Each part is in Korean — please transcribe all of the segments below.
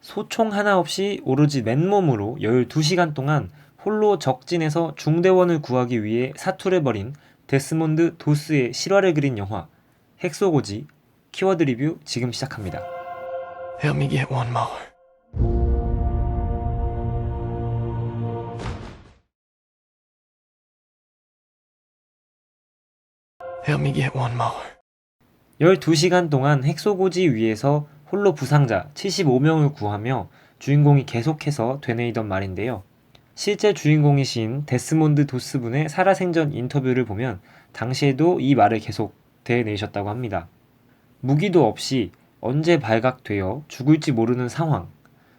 소총 하나 없이 오로지 맨몸으로 12시간 동안 홀로 적진에서 중대원을 구하기 위해 사투를 벌인 데스몬드 도스의 실화를 그린 영화 핵소고지. 키워드 리뷰 지금 시작합니다. Help me get one more. Help me get one more. 12시간 동안 핵소고지 위에서 홀로 부상자 75명을 구하며 주인공이 계속해서 되뇌이던 말인데요. 실제 주인공이신 데스몬드 도스분의 살아생전 인터뷰를 보면 당시에도 이 말을 계속 되뇌이셨다고 합니다. 무기도 없이 언제 발각되어 죽을지 모르는 상황,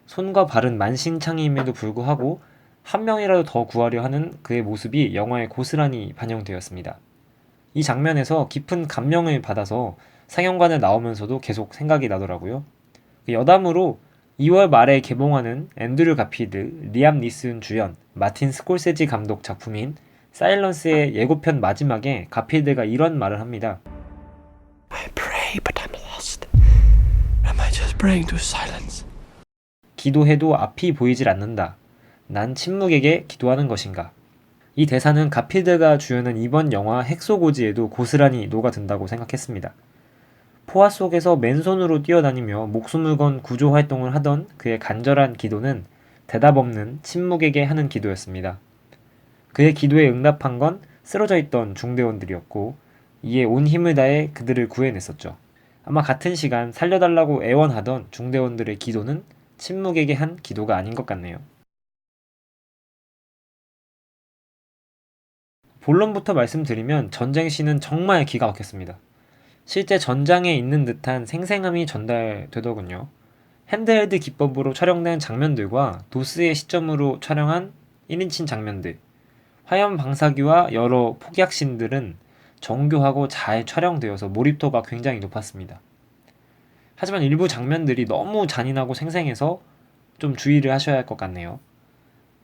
손과 발은 만신창이임에도 불구하고 한 명이라도 더 구하려 하는 그의 모습이 영화에 고스란히 반영되었습니다. 이 장면에서 깊은 감명을 받아서 상영관에 나오면서도 계속 생각이 나더라고요. 여담으로 2월 말에 개봉하는 앤드류 가필드, 리암 니슨 주연, 마틴 스콜세지 감독 작품인 사일런스의 예고편 마지막에 가필드가 이런 말을 합니다. I pray, but I'm lost. Am I just praying to silence? 기도해도 앞이 보이질 않는다. 난 침묵에게 기도하는 것인가. 이 대사는 가필드가 주연한 이번 영화 핵소고지에도 고스란히 녹아든다고 생각했습니다. 포화 속에서 맨손으로 뛰어다니며 목숨을 건 구조 활동을 하던 그의 간절한 기도는 대답 없는 침묵에게 하는 기도였습니다. 그의 기도에 응답한 건 쓰러져 있던 중대원들이었고 이에 온 힘을 다해 그들을 구해냈었죠. 아마 같은 시간 살려달라고 애원하던 중대원들의 기도는 침묵에게 한 기도가 아닌 것 같네요. 본론부터 말씀드리면 전쟁 씬은 정말 기가 막혔습니다. 실제 전장에 있는 듯한 생생함이 전달되더군요. 핸드헬드 기법으로 촬영된 장면들과 도스의 시점으로 촬영한 1인칭 장면들, 화염 방사기와 여러 폭약신들은 정교하고 잘 촬영되어서 몰입도가 굉장히 높았습니다. 하지만 일부 장면들이 너무 잔인하고 생생해서 좀 주의를 하셔야 할 것 같네요.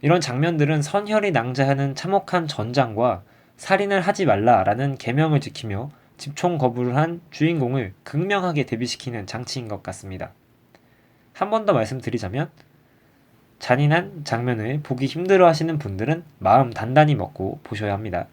이런 장면들은 선혈이 낭자하는 참혹한 전장과 살인을 하지 말라라는 계명을 지키며 집총 거부를 한 주인공을 극명하게 대비시키는 장치인 것 같습니다. 한 번 더 말씀드리자면 잔인한 장면을 보기 힘들어 하시는 분들은 마음 단단히 먹고 보셔야 합니다.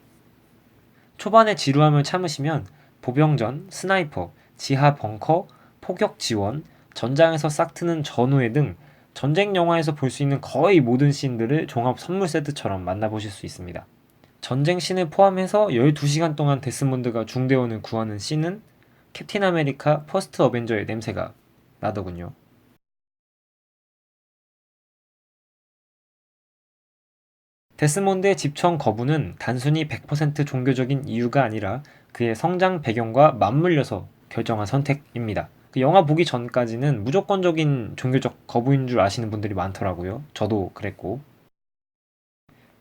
초반에 지루함을 참으시면 보병전, 스나이퍼, 지하 벙커, 포격 지원, 전장에서 싹트는 전우회 등 전쟁 영화에서 볼 수 있는 거의 모든 씬들을 종합 선물 세트처럼 만나보실 수 있습니다. 전쟁 씬을 포함해서 12시간 동안 데스몬드가 중대원을 구하는 씬은 캡틴 아메리카 퍼스트 어벤져의 냄새가 나더군요. 데스몬드의 집청 거부는 단순히 100% 종교적인 이유가 아니라 그의 성장 배경과 맞물려서 결정한 선택입니다. 그 영화 보기 전까지는 무조건적인 종교적 거부인 줄 아시는 분들이 많더라고요. 저도 그랬고.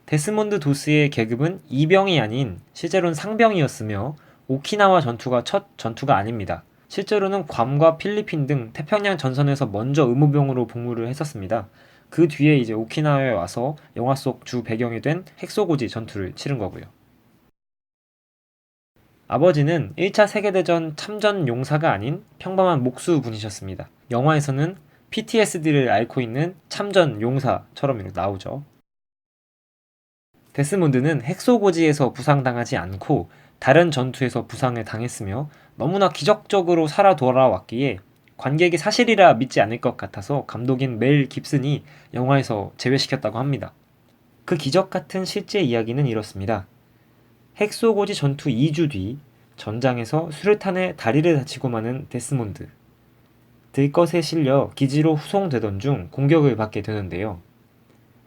데스몬드 도스의 계급은 이병이 아닌 실제로는 상병이었으며 오키나와 전투가 첫 전투가 아닙니다. 실제로는 괌과 필리핀 등 태평양 전선에서 먼저 의무병으로 복무를 했었습니다. 그 뒤에 이제 오키나와에 와서 영화 속 주 배경이 된 핵소고지 전투를 치른 거고요. 아버지는 1차 세계대전 참전 용사가 아닌 평범한 목수분이셨습니다. 영화에서는 PTSD를 앓고 있는 참전 용사처럼 이렇게 나오죠. 데스몬드는 핵소고지에서 부상당하지 않고 다른 전투에서 부상을 당했으며 너무나 기적적으로 살아 돌아왔기에 관객이 사실이라 믿지 않을 것 같아서 감독인 멜 깁슨이 영화에서 제외시켰다고 합니다. 그 기적 같은 실제 이야기는 이렇습니다. 핵소고지 전투 2주 뒤 전장에서 수류탄에 다리를 다치고 마는 데스몬드. 들것에 실려 기지로 후송되던 중 공격을 받게 되는데요.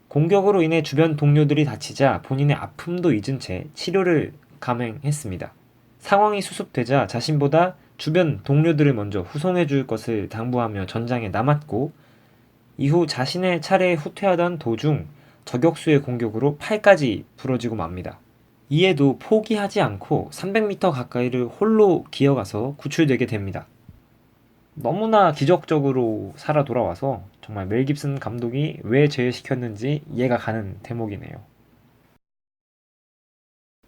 공격으로 인해 주변 동료들이 다치자 본인의 아픔도 잊은 채 치료를 감행했습니다. 상황이 수습되자 자신보다 주변 동료들을 먼저 후송해 줄 것을 당부하며 전장에 남았고 이후 자신의 차례에 후퇴하던 도중 저격수의 공격으로 팔까지 부러지고 맙니다. 이에도 포기하지 않고 300m 가까이를 홀로 기어가서 구출되게 됩니다. 너무나 기적적으로 살아 돌아와서 정말 멜 깁슨 감독이 왜 제외시켰는지 이해가 가는 대목이네요.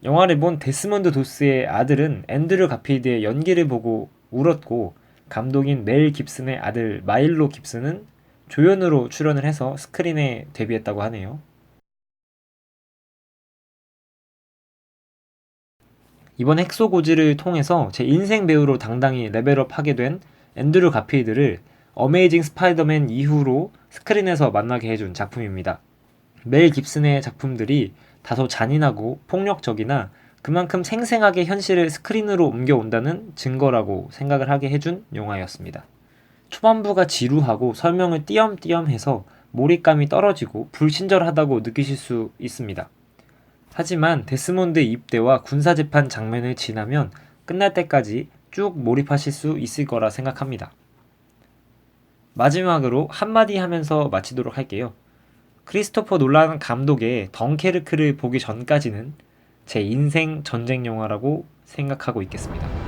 영화를 본 데스몬드 도스의 아들은 앤드류 가필드의 연기를 보고 울었고 감독인 멜 깁슨의 아들 마일로 깁슨은 조연으로 출연을 해서 스크린에 데뷔했다고 하네요. 이번 핵소고지를 통해서 제 인생 배우로 당당히 레벨업하게 된 앤드류 가필드를 어메이징 스파이더맨 이후로 스크린에서 만나게 해준 작품입니다. 멜 깁슨의 작품들이 다소 잔인하고 폭력적이나 그만큼 생생하게 현실을 스크린으로 옮겨온다는 증거라고 생각을 하게 해준 영화였습니다. 초반부가 지루하고 설명을 띄엄띄엄해서 몰입감이 떨어지고 불친절하다고 느끼실 수 있습니다. 하지만 데스몬드의 입대와 군사재판 장면을 지나면 끝날 때까지 쭉 몰입하실 수 있을 거라 생각합니다. 마지막으로 한마디 하면서 마치도록 할게요. 크리스토퍼 놀란 감독의 덩케르크를 보기 전까지는 제 인생 전쟁 영화라고 생각하고 있겠습니다.